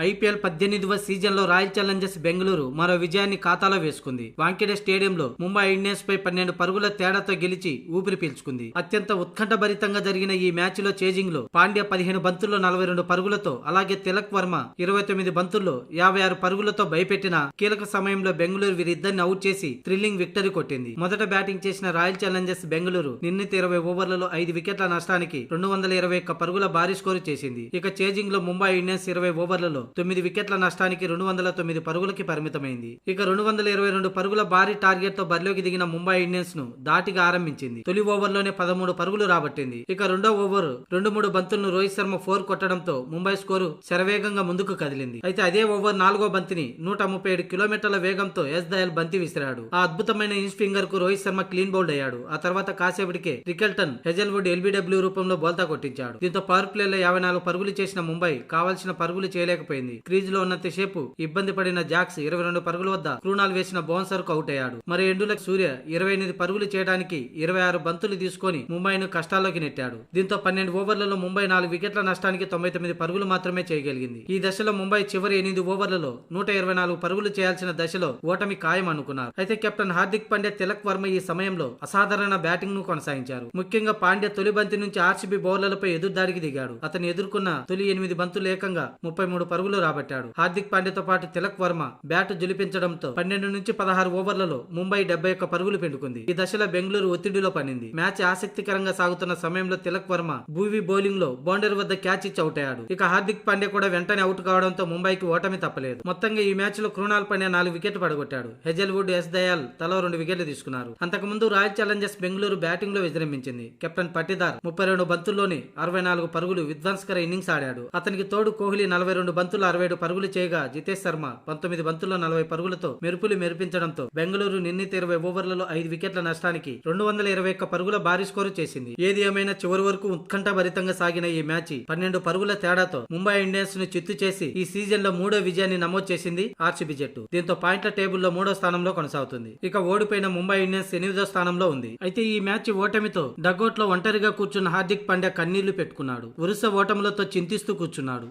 IPL 18వ సీజన్లో royal Challengers Bengaluru మరో విజయాన్ని ఖాతాలో వేసుకుంది. వాంఖేడే స్టేడియంలో ముంబై ఇండియన్స్ పై 12 పరుగుల తేడాతో గెలిచి ఊపిరి పీల్చుకుంది. అత్యంత ఉత్కంఠభరితంగా జరిగిన ఈ మ్యాచ్ లో చేజింగ్ లో పాండ్యా 15 బంతుల్లో 42 పరుగులతో, అలాగే తిలక్ వర్మ 29 బంతుల్లో 56 పరుగులతో భయపెట్టిన కీలక సమయంలో బెంగళూరు వీరిద్దరిని అవుట్ చేసి థ్రిల్లింగ్ విక్టరీ కొట్టింది. మొదట బ్యాటింగ్ చేసిన రాయల్ ఛాలెంజర్స్ బెంగళూరు నిర్ణీత 20 ఓవర్లలో 5 వికెట్ల నష్టానికి 221 పరుగుల భారీ స్కోరు చేసింది. ఇక చేజింగ్ లో ముంబై ఇండియన్స్ 20 ఓవర్లలో 9 వికెట్ల నష్టానికి 209 పరుగులకి పరిమితమైంది. ఇక 222 పరుగుల భారీ టార్గెట్ తో బరిలోకి దిగిన ముంబై ఇండియన్స్ ను దాటిగా ఆరంభించింది. తొలి ఓవర్లోనే 13 పరుగులు రాబట్టింది. ఇక రెండో ఓవర్ 2-3 బంతులను రోహిత్ శర్మ 4 కొట్టడంతో ముంబై స్కోరు శరవేగంగా ముందుకు కదిలింది. అయితే అదే ఓవర్ 4వ బంతిని 137 కిలోమీటర్ల వేగంతో ఎస్ దయాల్ బంతి విసిరాడు. ఆ అద్భుతమైన ఇన్స్ ఫింగర్ కు రోహిత్ శర్మ క్లీన్ బౌల్డ్ అయ్యాడు. ఆ తర్వాత కాసేపటికే రికెల్టన్ హెజల్వుడ్ ఎల్బిడబ్ల్యూ రూపంలో బోల్తా కొట్టించాడు. దీంతో పవర్ ప్లేలో 54 పరుగులు చేసిన ముంబై కావాల్సిన పరుగులు చేయలేకపోయింది. క్రీజ్ లో ఉన్నంతసేపు ఇబ్బంది పడిన జాక్స్ 22 పరుగుల వద్ద క్రూనాల్ వేసిన బౌన్సర్ కు అవుట్ అయ్యాడు. మరి ఎండులక్ సూర్య 28 పరుగులు చేయడానికి 26 బంతులు తీసుకొని ముంబైను కష్టాల్లోకి నెట్టాడు. దీంతో 12 ఓవర్లలో ముంబై 4 వికెట్ల నష్టానికి 99 పరుగులు మాత్రమే చేయగలిగింది. ఈ దశలో ముంబై చివరి 8 ఓవర్లలో 124 పరుగులు చేయాల్సిన దశలో ఓటమి ఖాయం అనుకున్నారు. అయితే కెప్టెన్ హార్దిక్ పాండ్యా, తిలక్ వర్మ ఈ సమయంలో అసాధారణ బ్యాటింగ్ ను కొనసాగించారు. ముఖ్యంగా పాండ్యా తొలి బంతి నుంచి ఆర్సీబీ బౌలర్లపై ఎదురుదాడికి దిగాడు. అతను ఎదుర్కొన్న తొలి 8 బంతులు ఏకంగా 33 పరుగులు రాబట్టాడు. హార్దిక్ పాండ్యాతో పాటు తిలక్ వర్మ బ్యాట్ జులిపించడంతో 12 నుంచి 16 ఓవర్లలో ముంబై 71 పరుగులు పెండుకుంది. ఈ దశలో బెంగళూరు ఒత్తిడిలో పడింది. మ్యాచ్ ఆసక్తికరంగా సాగుతున్న సమయంలో తిలక్ వర్మ భూవీ బౌలింగ్ లో బౌండరీ వద్ద క్యాచ్ ఇచ్చి అవుట్ అయ్యాడు. ఇక హార్దిక్ పాండ్యా కూడా వెంటనే అవుట్ కావడంతో ముంబైకి ఓటమి తప్పలేదు. మొత్తంగా ఈ మ్యాచ్ లో క్రూనాల్ పాండ్యా 4 వికెట్లు పడగొట్టాడు. హెజల్వుడ్, ఎస్ దయాల్ తలో 2 వికెట్లు తీసుకున్నారు. అంతకుముందు రాయల్ ఛాలెంజర్స్ బెంగళూరు బ్యాటింగ్ లో విజృంభించింది. కెప్టెన్ పట్టిదార్ 32 బంతుల్లోని 64 పరుగులు విధ్వంసకర ఇన్నింగ్స్ ఆడాడు. అతనికి తోడు కోహ్లీ 42 బంతులు 67 పరుగులు చేయగా జితేష్ శర్మ 19 బంతుల్లో 40 పరుగులతో మెరుపులు మెరిపించడంతో బెంగళూరు నిర్ణీత 20 ఓవర్లలో 5 వికెట్ల నష్టానికి 221 పరుగుల భారీ స్కోరు చేసింది. ఏది ఏమైనా చివరి వరకు ఉత్కంఠభరితంగా సాగిన ఈ మ్యాచ్ 12 పరుగుల తేడాతో ముంబై ఇండియన్స్ ను చిత్తు చేసి ఈ సీజన్ లో 3వ విజయాన్ని నమోదు చేసింది ఆర్సీబీ జట్టు. దీంతో పాయింట్ల టేబుల్లో 3వ స్థానంలో కొనసాగుతుంది. ఇక ఓడిపోయిన ముంబై ఇండియన్స్ 8వ స్థానంలో ఉంది. అయితే ఈ మ్యాచ్ ఓటమితో డగౌట్ లో ఒంటరిగా కూర్చున్న హార్దిక్ పాండ్యా కన్నీళ్లు పెట్టుకున్నాడు. వరుస ఓటములతో చింతిస్తూ కూర్చున్నాడు.